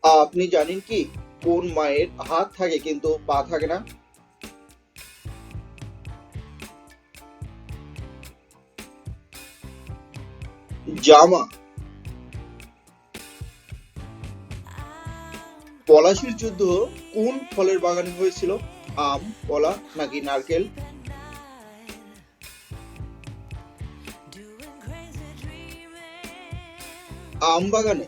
আপনি জানেন কি কোন মায়ের হাত থাকে কিন্তু পা থাকে না? জামা। পলাশির যুদ্ধ কোন ফলের বাগানে হয়েছিল? আম, কলা নাকি নারকেল? আম বাগানে।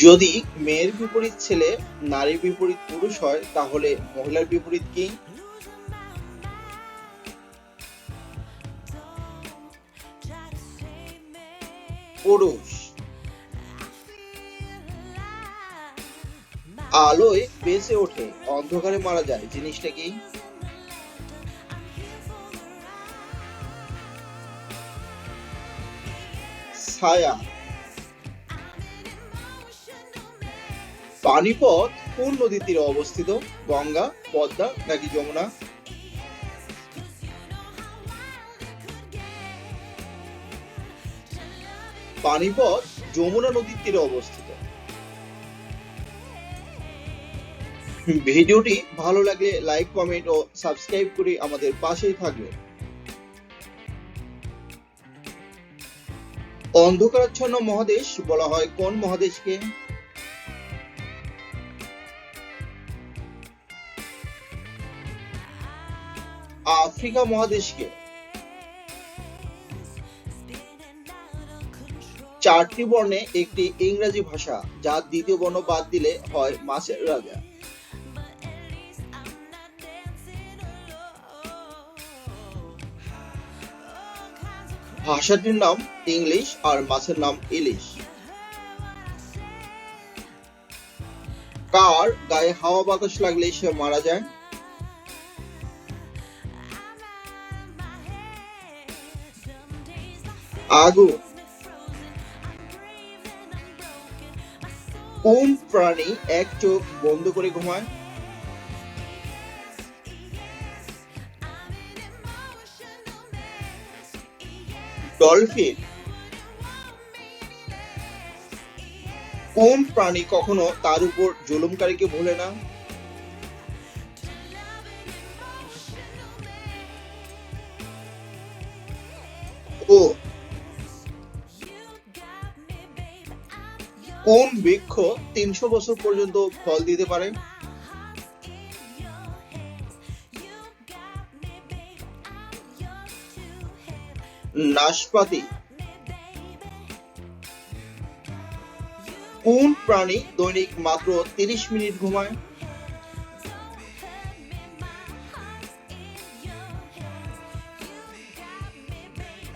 যদি মেয়ের বিপরীত ছেলে, নারীর বিপরীত পুরুষ হয় তাহলে মহিলার বিপরীত কি? পুরুষ। আলোয় বেঁচে ওঠে, অন্ধকারে মারা যায়, জিনিসটা কি? ছায়া। পানিপথ কোন নদীর তীরে অবস্থিত? গঙ্গা, পদ্মা নাকি যমুনা? পানিপথ যমুনা নদীর তীরে অবস্থিত। ভিডিওটি ভালো লাগলে লাইক, কমেন্ট ও সাবস্ক্রাইব করে আমাদের পাশেই থাকবে। অন্ধকারাচ্ছন্ন মহাদেশ বলা হয় কোন মহাদেশকে? আফ্রিকা মহাদেশকে। চারটি বর্ণে একটি ইংরেজি ভাষা যার দ্বিতীয় বর্ণ বাদ দিলে হয় মাছের রাজা। ভাষাটির নাম ইংলিশ আর মাছের নাম ইলিশ। কার গায়ে হাওয়া বাতাস লাগলে সে মারা যায়? আগুন। কোন প্রাণী এক চোখ বন্ধ করে ঘুমায়? ডলফিন। কোন প্রাণী কখনো তার উপর জুলুমকারীকে ভোলে না? ও। কোন বৃক্ষ ৩০০ বছর পর্যন্ত ফল দিতে পারে? নাশপাতি। কোন প্রাণী দৈনিক মাত্র ৩০ মিনিট ঘুমায়?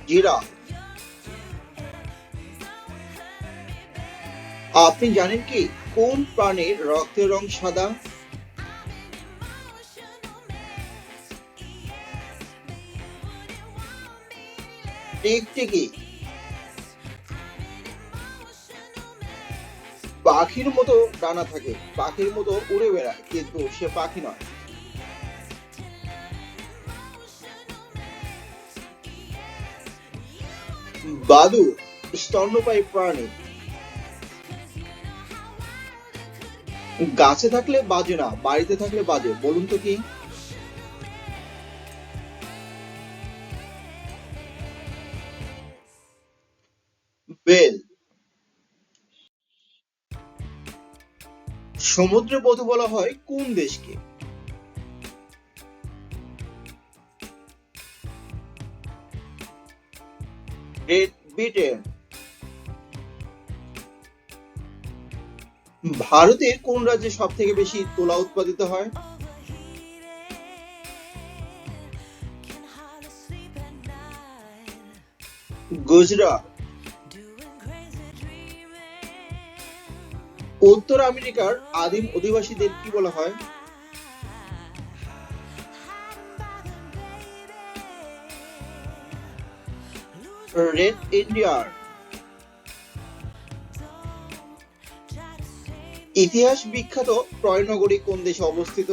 জিরাফ। আপনি জানেন কি কোন প্রাণীর রক্তের রং সাদা? টিকটিকি। পাখির মতো ডানা থাকে, পাখির মতো উড়ে বেড়ায় কিন্তু সে পাখি নয়। বাদুড় স্তন্যপায়ী প্রাণী। গাছে থাকলে বাজে না, বাড়িতে থাকলে বাজে, বলুন তো কি? বেল। সমুদ্রে বধূ বলা হয় কোন দেশকে? Great Britain. ভারতের কোন রাজ্যে সব থেকে বেশি তুলা উৎপাদিত হয়? গুজরাট। উত্তর আমেরিকার আদিম অধিবাসীদের কি বলা হয়? রেড ইন্ডিয়ার। ইতিহাস বিখ্যাত ট্রয় নগরী কোন দেশে অবস্থিত?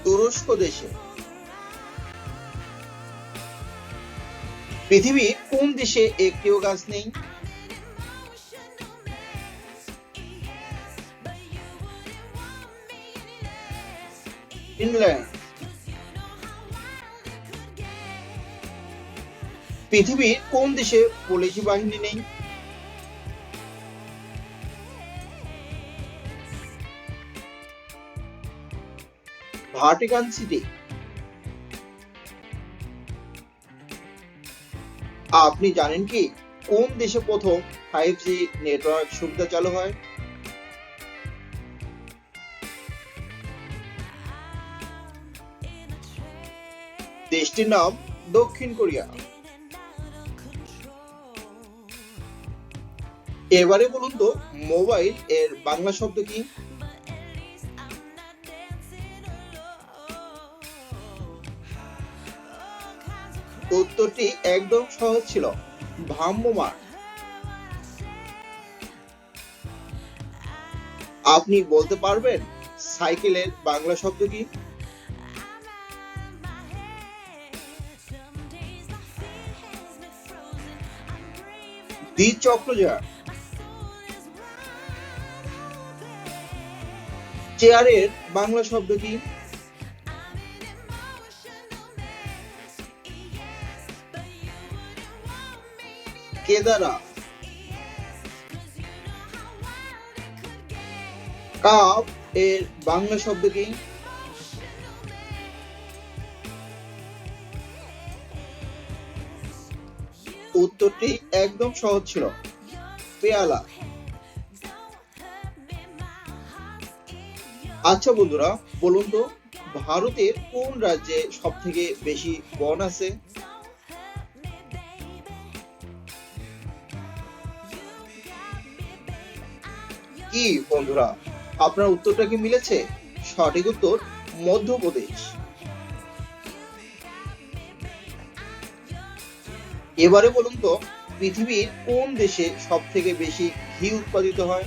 তুরস্ক দেশে। পৃথিবীর কোন দেশে একটিও গাছ নেই? ফিনল্যান্ড। পৃথিবীর কোন দেশে পুলিশ বাহিনী নেই? Vatican city. আপনি জানেন কি কোন দেশে প্রথম 5G নেটওয়ার্ক সুবিধা চালু হয়? দেশটির নাম দক্ষিণ কোরিয়া। এবারে বলুন তো মোবাইল এর বাংলা শব্দ কি? উত্তরটি একদম সহজ ছিল, ভ্রাম্যমাণ। আপনি বলতে পারবেন সাইকেলের বাংলা শব্দ কি? দ্বিচক্রজার। চেয়ারের বাংলা শব্দ কি? কেদারা। কাপ এর বাংলা শব্দ কি? উত্তরটি একদম সহজ ছিল, পেয়ালা। আচ্ছা বন্ধুরা, বলুন তো ভারতের কোন রাজ্যে সব থেকে বেশি বন আছে? কি বন্ধুরা, আপনার উত্তরটা কি মিলেছে? সঠিক উত্তর মধ্যপ্রদেশ। এবারে বলুন তো পৃথিবীর কোন দেশে সব থেকে বেশি ঘি উৎপাদিত হয়?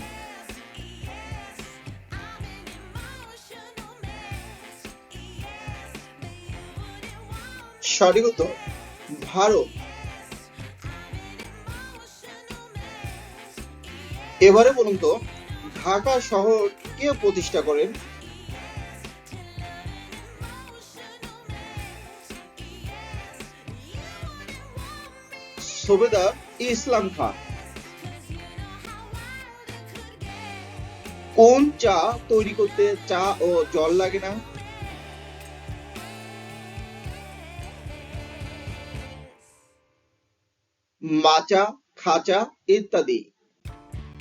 সঠিক উত্তর ভারত। এবারে বলুন তো ঢাকা শহর কে প্রতিষ্ঠা করেন? সুবেদার ইসলাম খান। কোন চা তৈরি করতে চা ও জল লাগে না? মাচা, খাচা ইত্যাদি।